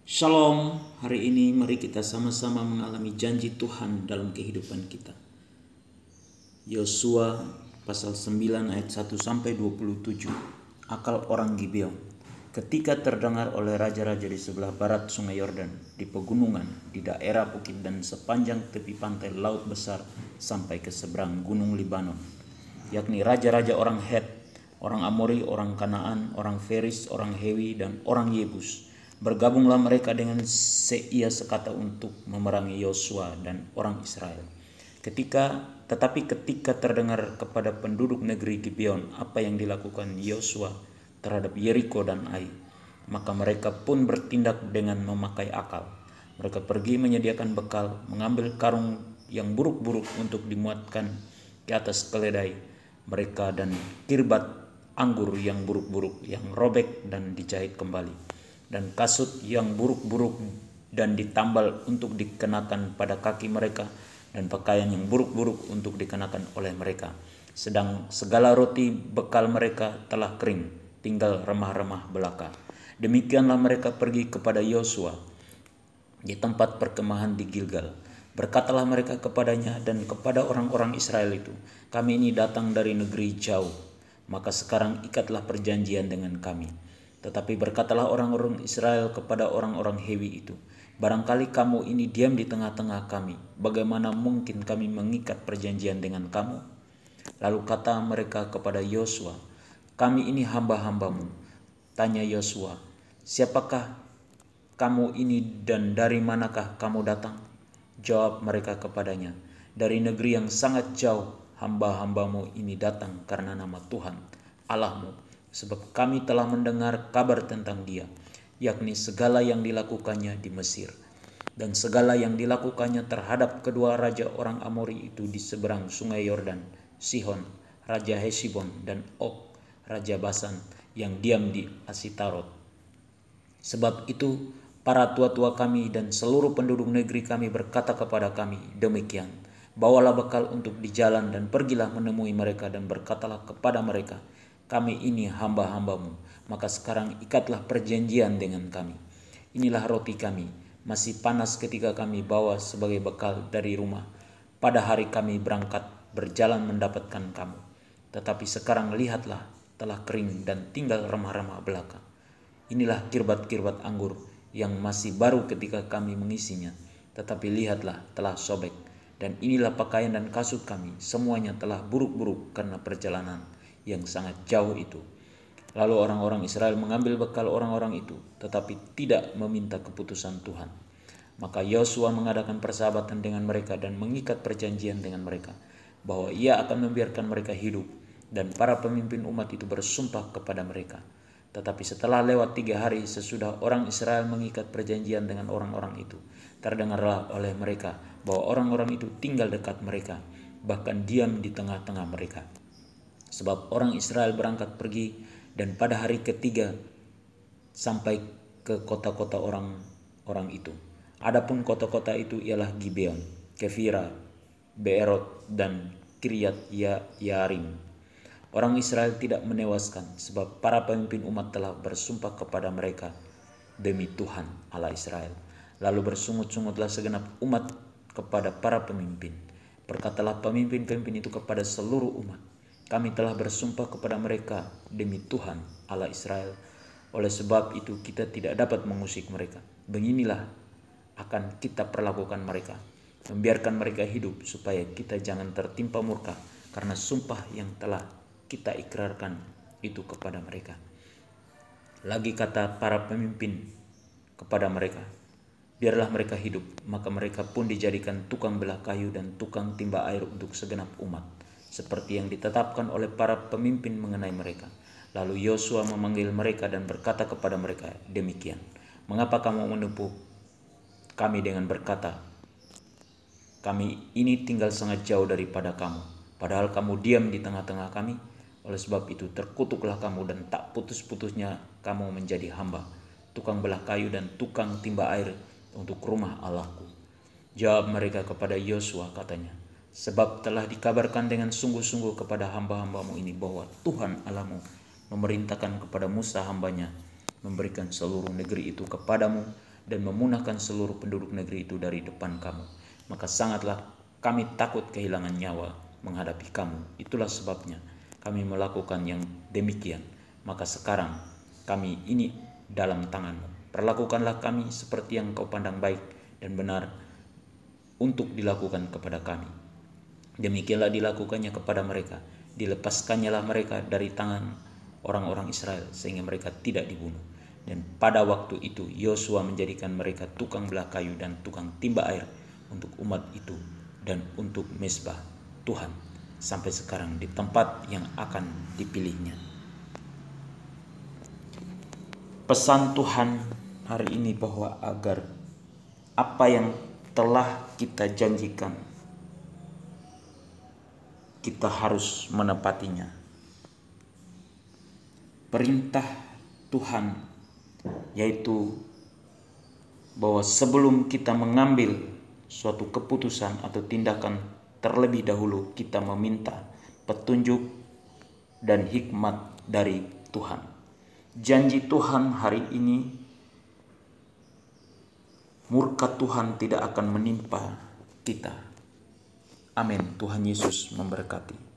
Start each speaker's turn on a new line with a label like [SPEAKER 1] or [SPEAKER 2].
[SPEAKER 1] Shalom, hari ini mari kita sama-sama mengalami janji Tuhan dalam kehidupan kita. Yosua pasal 9 ayat 1 sampai 27. Akal orang Gibeon. Ketika terdengar oleh raja-raja di sebelah barat sungai Yordan, di pegunungan, di daerah bukit dan sepanjang tepi pantai laut besar sampai ke seberang gunung Libanon, yakni raja-raja orang Het, orang Amori, orang Kanaan, orang Feris, orang Hewi, dan orang Yebus. Bergabunglah mereka dengan seia sekata untuk memerangi Yosua dan orang Israel. Tetapi ketika terdengar kepada penduduk negeri Gibeon apa yang dilakukan Yosua terhadap Yeriko dan Ai, maka mereka pun bertindak dengan memakai akal. Mereka pergi menyediakan bekal, mengambil karung yang buruk-buruk untuk dimuatkan ke atas keledai mereka dan kirbat anggur yang buruk-buruk yang robek dan dijahit kembali, dan kasut yang buruk-buruk dan ditambal untuk dikenakan pada kaki mereka, dan pakaian yang buruk-buruk untuk dikenakan oleh mereka. Sedang segala roti bekal mereka telah kering, tinggal remah-remah belaka. Demikianlah mereka pergi kepada Yosua di tempat perkemahan di Gilgal. Berkatalah mereka kepadanya dan kepada orang-orang Israel itu, "Kami ini datang dari negeri jauh, maka sekarang ikatlah perjanjian dengan kami." Tetapi berkatalah orang-orang Israel kepada orang-orang Hewi itu, "Barangkali kamu ini diam di tengah-tengah kami, bagaimana mungkin kami mengikat perjanjian dengan kamu?" Lalu kata mereka kepada Yosua, "Kami ini hamba-hambamu." Tanya Yosua, "Siapakah kamu ini dan dari manakah kamu datang?" Jawab mereka kepadanya, "Dari negeri yang sangat jauh hamba-hambamu ini datang karena nama Tuhan Allahmu, sebab kami telah mendengar kabar tentang Dia, yakni segala yang dilakukannya di Mesir, dan segala yang dilakukannya terhadap kedua raja orang Amori itu di seberang sungai Yordan, Sihon, raja Hesibon, dan Og, raja Basan, yang diam di Asitarot. Sebab itu para tua-tua kami dan seluruh penduduk negeri kami berkata kepada kami demikian, bawalah bekal untuk di jalan dan pergilah menemui mereka dan berkatalah kepada mereka, kami ini hamba-hambamu, maka sekarang ikatlah perjanjian dengan kami. Inilah roti kami, masih panas ketika kami bawa sebagai bekal dari rumah pada hari kami berangkat berjalan mendapatkan kamu. Tetapi sekarang lihatlah, telah kering dan tinggal remah-remah belaka. Inilah kirbat-kirbat anggur yang masih baru ketika kami mengisinya, tetapi lihatlah telah sobek. Dan inilah pakaian dan kasut kami, semuanya telah buruk-buruk karena perjalanan yang sangat jauh itu." Lalu orang-orang Israel mengambil bekal orang-orang itu, tetapi tidak meminta keputusan Tuhan. Maka Yosua mengadakan persahabatan dengan mereka dan mengikat perjanjian dengan mereka, bahwa ia akan membiarkan mereka hidup, dan para pemimpin umat itu bersumpah kepada mereka. Tetapi setelah lewat 3 hari sesudah orang Israel mengikat perjanjian dengan orang-orang itu, terdengarlah oleh mereka bahwa orang-orang itu tinggal dekat mereka, bahkan diam di tengah-tengah mereka. Sebab orang Israel berangkat pergi, dan pada hari ketiga sampai ke kota-kota orang-orang itu. Adapun kota-kota itu ialah Gibeon, Kefira, Beerot, dan Kiryat Yarim. Orang Israel tidak menewaskan, sebab para pemimpin umat telah bersumpah kepada mereka demi Tuhan Allah Israel. Lalu bersungut-sungutlah segenap umat kepada para pemimpin. Berkatalah pemimpin-pemimpin itu kepada seluruh umat, "Kami telah bersumpah kepada mereka demi Tuhan Allah Israel. Oleh sebab itu kita tidak dapat mengusik mereka. Beginilah akan kita perlakukan mereka, membiarkan mereka hidup supaya kita jangan tertimpa murka karena sumpah yang telah kita ikrarkan itu kepada mereka." Lagi kata para pemimpin kepada mereka, "Biarlah mereka hidup." Maka mereka pun dijadikan tukang belah kayu dan tukang timba air untuk segenap umat, seperti yang ditetapkan oleh para pemimpin mengenai mereka. Lalu Yosua memanggil mereka dan berkata kepada mereka demikian, "Mengapa kamu menipu kami dengan berkata, kami ini tinggal sangat jauh daripada kamu, padahal kamu diam di tengah-tengah kami? Oleh sebab itu terkutuklah kamu dan tak putus-putusnya kamu menjadi hamba, tukang belah kayu dan tukang timba air untuk rumah Allahku." Jawab mereka kepada Yosua katanya, "Sebab telah dikabarkan dengan sungguh-sungguh kepada hamba-hambamu ini bahwa Tuhan Allahmu memerintahkan kepada Musa hambanya memberikan seluruh negeri itu kepadamu dan memunahkan seluruh penduduk negeri itu dari depan kamu. Maka sangatlah kami takut kehilangan nyawa menghadapi kamu. Itulah sebabnya kami melakukan yang demikian. Maka sekarang kami ini dalam tanganmu. Perlakukanlah kami seperti yang kau pandang baik dan benar untuk dilakukan kepada kami. Demikianlah dilakukannya kepada mereka. Dilepaskannyalah mereka dari tangan orang-orang Israel sehingga mereka tidak dibunuh. Dan pada waktu itu Yosua menjadikan mereka tukang belah kayu dan tukang timba air untuk umat itu dan untuk mezbah Tuhan sampai sekarang di tempat yang akan dipilihnya. Pesan Tuhan hari ini bahwa agar apa yang telah kita janjikan kita harus menepatinya. Perintah Tuhan yaitu bahwa sebelum kita mengambil suatu keputusan atau tindakan, terlebih dahulu kita meminta petunjuk dan hikmat dari Tuhan. Janji Tuhan hari ini, murka Tuhan tidak akan menimpa kita. Amin. Tuhan Yesus memberkati.